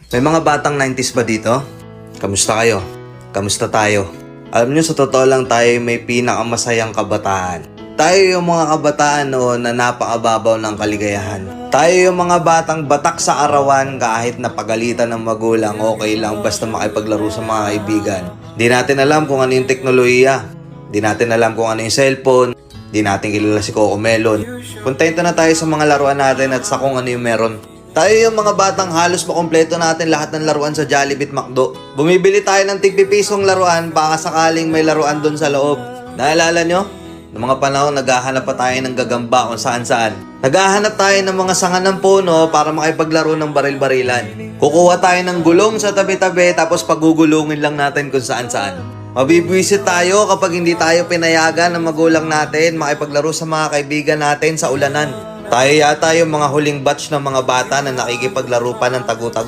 May mga batang 90s ba dito? Kamusta kayo? Kamusta tayo? Alam nyo, sa totoo lang tayo may pinakamasayang kabataan. Tayo yung mga kabataan noon na napakababaw ng kaligayahan. Tayo yung mga batang batak sa arawan kahit napagalitan ng magulang, okay lang basta makipaglaro sa mga kaibigan. Di natin alam kung ano yung teknolohiya. Di natin alam kung ano yung cellphone. Di natin kilala si Coco Melon. Kontento na tayo sa mga laruan natin at sa kung ano yung meron. Tayo yung mga batang halos makompleto natin lahat ng laruan sa Jollibee at McDo. Bumibili tayo ng tig-pipisong laruan baka sakaling may laruan doon sa loob. Naalala nyo? Noong mga panahon, naghahanap pa tayo ng gagamba kung saan-saan. Naghahanap tayo ng mga sanga ng puno para makipaglaro ng baril-barilan. Kukuha tayo ng gulong sa tabi-tabi tapos pagugulungin lang natin kung saan-saan. Mabibwisit tayo kapag hindi tayo pinayagan ng magulang natin makipaglaro sa mga kaibigan natin sa ulanan. Tayo yata yung mga huling batch ng mga bata na nakikipaglaro pa ng tagu-tagu.